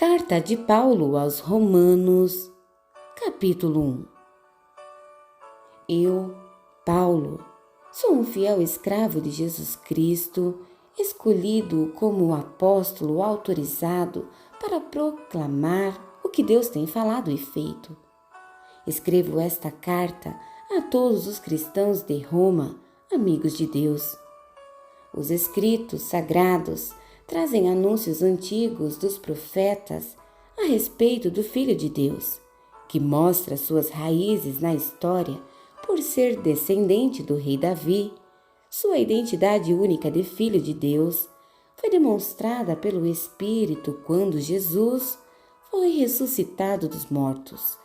Carta de Paulo aos Romanos, capítulo 1. Eu, Paulo, sou um fiel escravo de Jesus Cristo, escolhido como apóstolo autorizado para proclamar o que Deus tem falado e feito. Escrevo esta carta a todos os cristãos de Roma, amigos de Deus. Os escritos sagrados trazem anúncios antigos dos profetas a respeito do Filho de Deus, que mostra suas raízes na história por ser descendente do rei Davi. Sua identidade única de Filho de Deus foi demonstrada pelo Espírito quando Jesus foi ressuscitado dos mortos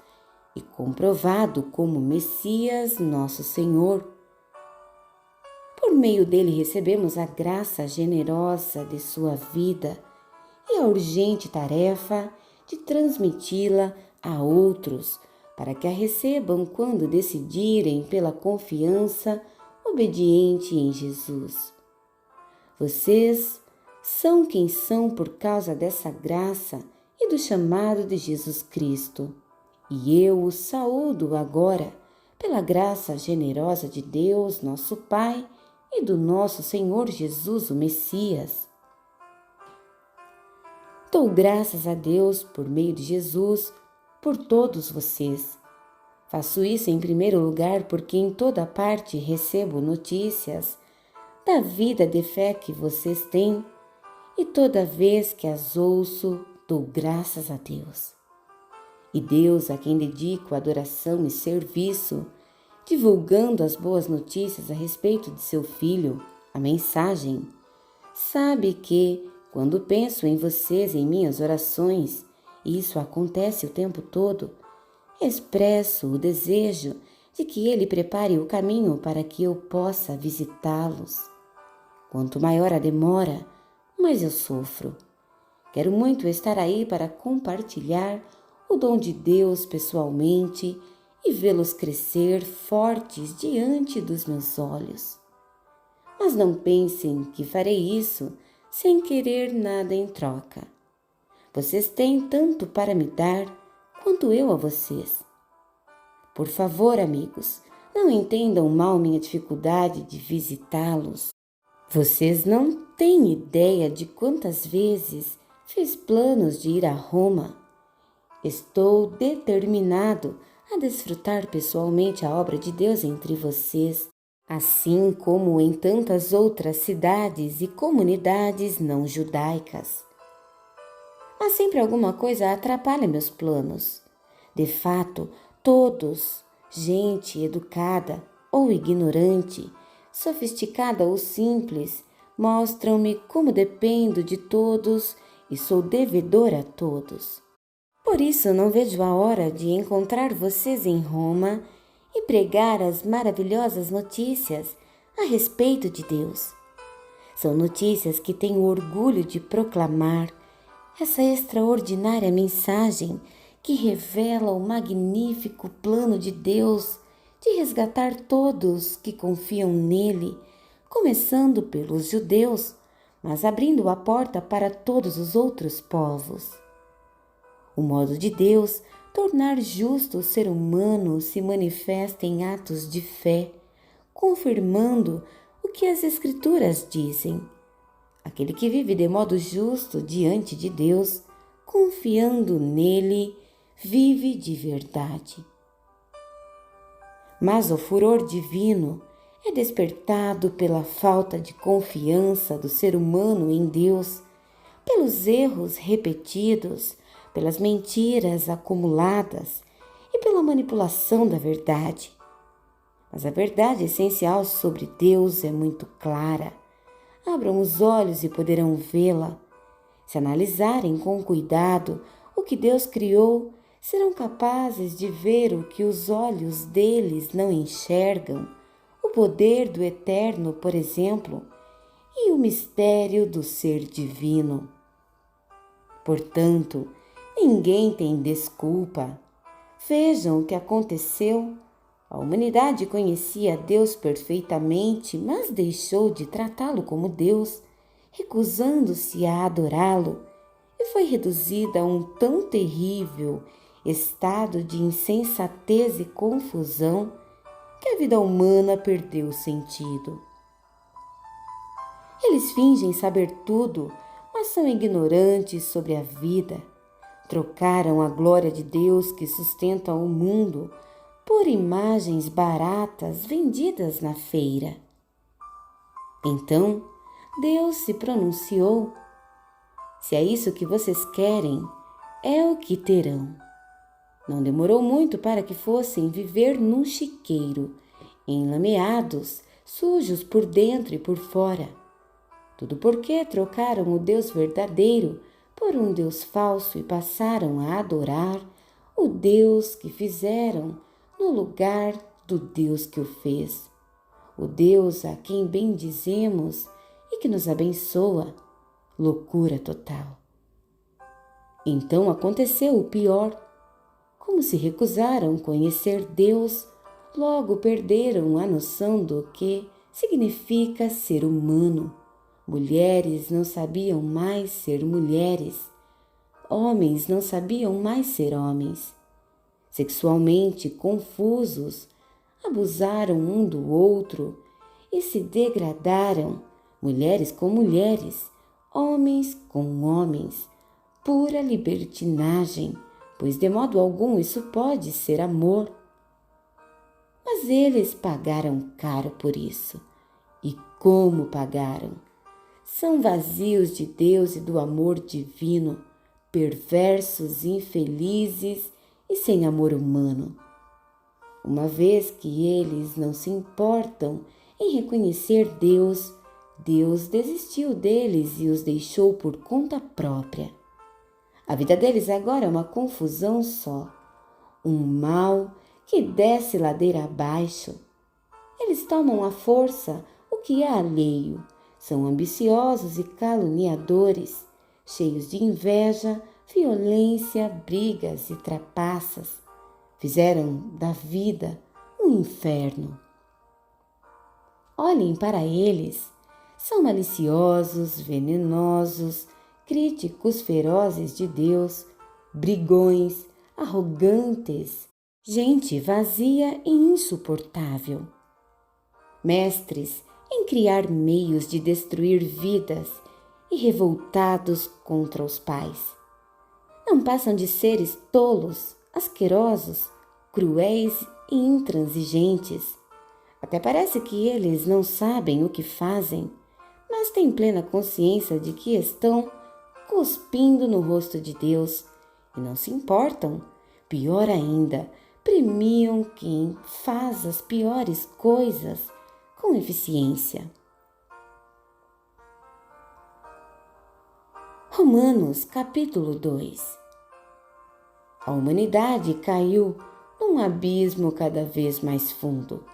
e comprovado como Messias, nosso Senhor. Por meio dele recebemos a graça generosa de sua vida e a urgente tarefa de transmiti-la a outros para que a recebam quando decidirem pela confiança obediente em Jesus. Vocês são quem são por causa dessa graça e do chamado de Jesus Cristo, e eu os saúdo agora pela graça generosa de Deus, nosso Pai, e do nosso Senhor Jesus, o Messias. Dou graças a Deus por meio de Jesus, por todos vocês. Faço isso em primeiro lugar porque em toda parte recebo notícias da vida de fé que vocês têm e toda vez que as ouço, dou graças a Deus. E Deus, a quem dedico adoração e serviço, divulgando as boas notícias a respeito de seu Filho, a mensagem, sabe que, quando penso em vocês em minhas orações, e isso acontece o tempo todo, expresso o desejo de que Ele prepare o caminho para que eu possa visitá-los. Quanto maior a demora, mais eu sofro. Quero muito estar aí para compartilhar o dom de Deus pessoalmente e vê-los crescer fortes diante dos meus olhos. Mas não pensem que farei isso sem querer nada em troca. Vocês têm tanto para me dar quanto eu a vocês. Por favor, amigos, não entendam mal minha dificuldade de visitá-los. Vocês não têm ideia de quantas vezes fiz planos de ir a Roma. Estou determinado a desfrutar pessoalmente a obra de Deus entre vocês, assim como em tantas outras cidades e comunidades não judaicas. Mas sempre alguma coisa atrapalha meus planos. De fato, todos, gente educada ou ignorante, sofisticada ou simples, mostram-me como dependo de todos e sou devedor a todos. Por isso não vejo a hora de encontrar vocês em Roma e pregar as maravilhosas notícias a respeito de Deus. São notícias que tenho orgulho de proclamar, essa extraordinária mensagem que revela o magnífico plano de Deus de resgatar todos que confiam nele, começando pelos judeus, mas abrindo a porta para todos os outros povos. O modo de Deus tornar justo o ser humano se manifesta em atos de fé, confirmando o que as Escrituras dizem. Aquele que vive de modo justo diante de Deus, confiando nele, vive de verdade. Mas o furor divino é despertado pela falta de confiança do ser humano em Deus, pelos erros repetidos, pelas mentiras acumuladas e pela manipulação da verdade. Mas a verdade essencial sobre Deus é muito clara. Abram os olhos e poderão vê-la. Se analisarem com cuidado o que Deus criou, serão capazes de ver o que os olhos deles não enxergam, o poder do Eterno, por exemplo, e o mistério do Ser Divino. Portanto, ninguém tem desculpa. Vejam o que aconteceu. A humanidade conhecia Deus perfeitamente, mas deixou de tratá-lo como Deus, recusando-se a adorá-lo e foi reduzida a um tão terrível estado de insensatez e confusão que a vida humana perdeu o sentido. Eles fingem saber tudo, mas são ignorantes sobre a vida. Trocaram a glória de Deus que sustenta o mundo por imagens baratas vendidas na feira. Então, Deus se pronunciou: se é isso que vocês querem, é o que terão. Não demorou muito para que fossem viver num chiqueiro, enlameados, sujos por dentro e por fora. Tudo porque trocaram o Deus verdadeiro por um Deus falso e passaram a adorar o Deus que fizeram no lugar do Deus que o fez. O Deus a quem bendizemos e que nos abençoa. Loucura total. Então aconteceu o pior. Como se recusaram conhecer Deus, logo perderam a noção do que significa ser humano. Mulheres não sabiam mais ser mulheres. Homens não sabiam mais ser homens. Sexualmente confusos, abusaram um do outro e se degradaram, mulheres com mulheres, homens com homens, pura libertinagem, pois de modo algum isso pode ser amor. Mas eles pagaram caro por isso. E como pagaram? São vazios de Deus e do amor divino, perversos, infelizes e sem amor humano. Uma vez que eles não se importam em reconhecer Deus, Deus desistiu deles e os deixou por conta própria. A vida deles agora é uma confusão só, um mal que desce ladeira abaixo. Eles tomam à força o que é alheio, são ambiciosos e caluniadores, cheios de inveja, violência, brigas e trapaças. Fizeram da vida um inferno. Olhem para eles, são maliciosos, venenosos, críticos ferozes de Deus, brigões, arrogantes, gente vazia e insuportável. Mestres em criar meios de destruir vidas e revoltados contra os pais. Não passam de seres tolos, asquerosos, cruéis e intransigentes. Até parece que eles não sabem o que fazem, mas têm plena consciência de que estão cuspindo no rosto de Deus e não se importam. Pior ainda, premiam quem faz as piores coisas com eficiência. Romanos capítulo 2. A humanidade caiu num abismo cada vez mais fundo.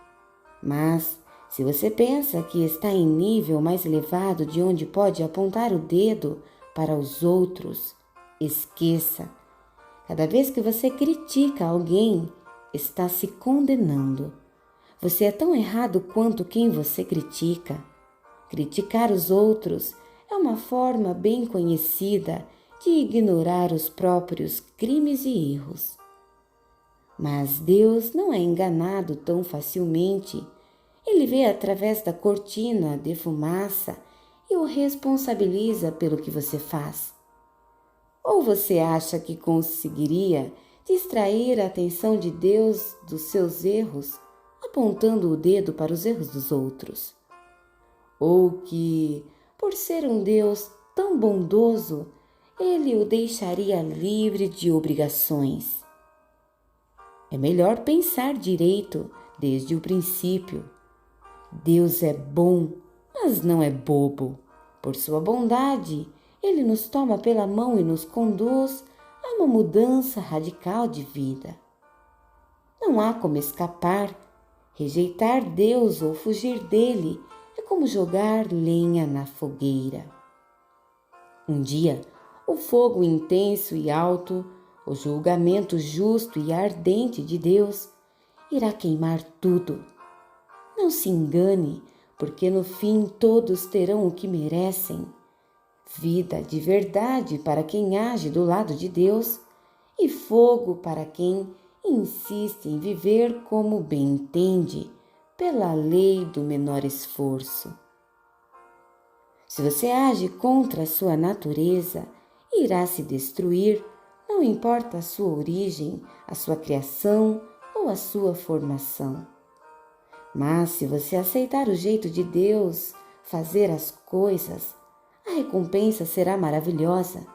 Mas, se você pensa que está em nível mais elevado de onde pode apontar o dedo para os outros, esqueça. Cada vez que você critica alguém, está se condenando. Você é tão errado quanto quem você critica. Criticar os outros é uma forma bem conhecida de ignorar os próprios crimes e erros. Mas Deus não é enganado tão facilmente. Ele vê através da cortina de fumaça e o responsabiliza pelo que você faz. Ou você acha que conseguiria distrair a atenção de Deus dos seus erros, apontando o dedo para os erros dos outros? Ou que, por ser um Deus tão bondoso, Ele o deixaria livre de obrigações? É melhor pensar direito desde o princípio. Deus é bom, mas não é bobo. Por sua bondade, Ele nos toma pela mão e nos conduz a uma mudança radical de vida. Não há como escapar. Rejeitar Deus ou fugir dele é como jogar lenha na fogueira. Um dia, o fogo intenso e alto, o julgamento justo e ardente de Deus, irá queimar tudo. Não se engane, porque no fim todos terão o que merecem. vida de verdade para quem age do lado de Deus e fogo para quem insiste em viver como bem entende, pela lei do menor esforço. Se você age contra a sua natureza, irá se destruir, não importa a sua origem, a sua criação ou a sua formação. Mas se você aceitar o jeito de Deus fazer as coisas, a recompensa será maravilhosa.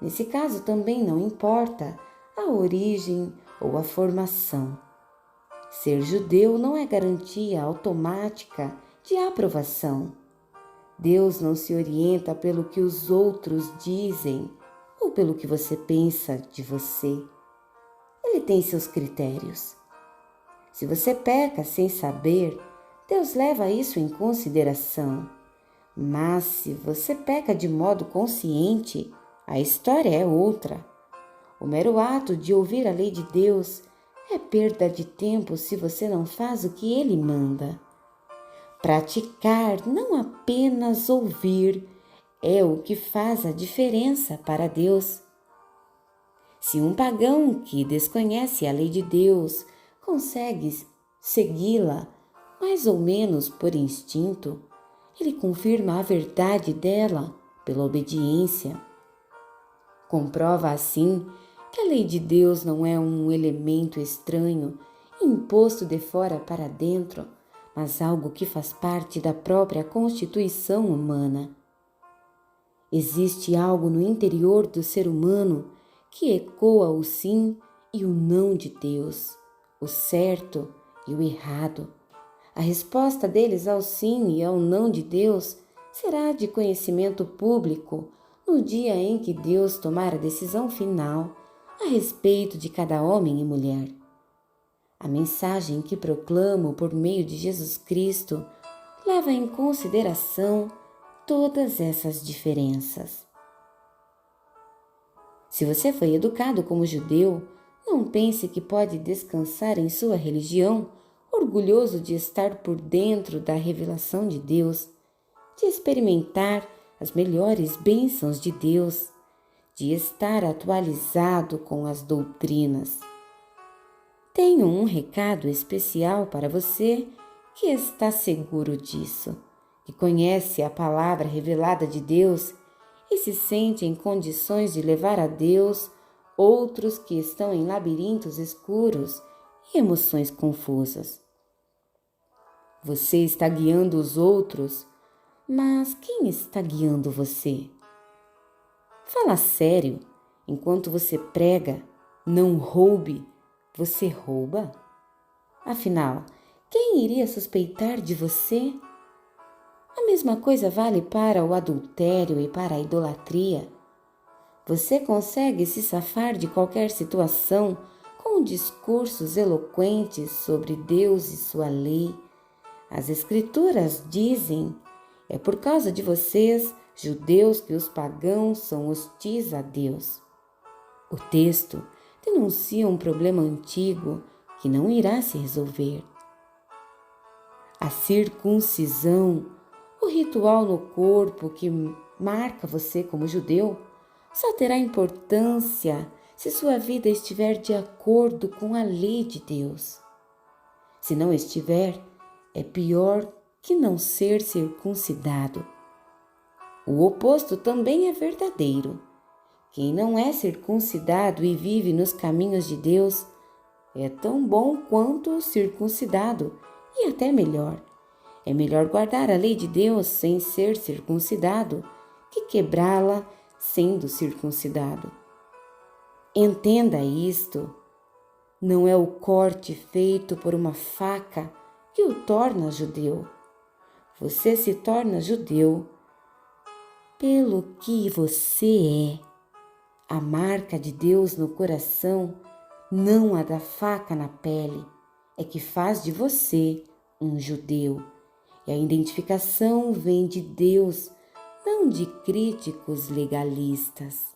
Nesse caso também não importa a origem ou a formação. Ser judeu não é garantia automática de aprovação. Deus não se orienta pelo que os outros dizem ou pelo que você pensa de você. Ele tem seus critérios. Se você peca sem saber, Deus leva isso em consideração. Mas se você peca de modo consciente, a história é outra. O mero ato de ouvir a lei de Deus é perda de tempo se você não faz o que Ele manda. Praticar, não apenas ouvir, é o que faz a diferença para Deus. Se um pagão que desconhece a lei de Deus consegue segui-la, mais ou menos por instinto, ele confirma a verdade dela pela obediência. Comprova assim que a lei de Deus não é um elemento estranho, imposto de fora para dentro, mas algo que faz parte da própria constituição humana. Existe algo no interior do ser humano que ecoa o sim e o não de Deus, o certo e o errado. A resposta deles ao sim e ao não de Deus será de conhecimento público no dia em que Deus tomar a decisão final a respeito de cada homem e mulher. A mensagem que proclamo por meio de Jesus Cristo leva em consideração todas essas diferenças. Se você foi educado como judeu, não pense que pode descansar em sua religião, orgulhoso de estar por dentro da revelação de Deus, de experimentar as melhores bênçãos de Deus, de estar atualizado com as doutrinas. Tenho um recado especial para você que está seguro disso, que conhece a palavra revelada de Deus e se sente em condições de levar a Deus outros que estão em labirintos escuros e emoções confusas. Você está guiando os outros, mas quem está guiando você? Fala sério, enquanto você prega, não roube, você rouba? Afinal, quem iria suspeitar de você? A mesma coisa vale para o adultério e para a idolatria. Você consegue se safar de qualquer situação com discursos eloquentes sobre Deus e sua lei. As Escrituras dizem: é por causa de vocês, judeus, que os pagãos são hostis a Deus. O texto denuncia um problema antigo que não irá se resolver. A circuncisão, o ritual no corpo que marca você como judeu, só terá importância se sua vida estiver de acordo com a lei de Deus. Se não estiver, é pior que não ser circuncidado. O oposto também é verdadeiro. Quem não é circuncidado e vive nos caminhos de Deus é tão bom quanto o circuncidado e até melhor. É melhor guardar a lei de Deus sem ser circuncidado que quebrá-la sendo circuncidado. Entenda isto. Não é o corte feito por uma faca que o torna judeu. Você se torna judeu pelo que você é. A marca de Deus no coração, não a da faca na pele, é que faz de você um judeu. E a identificação vem de Deus, não de críticos legalistas.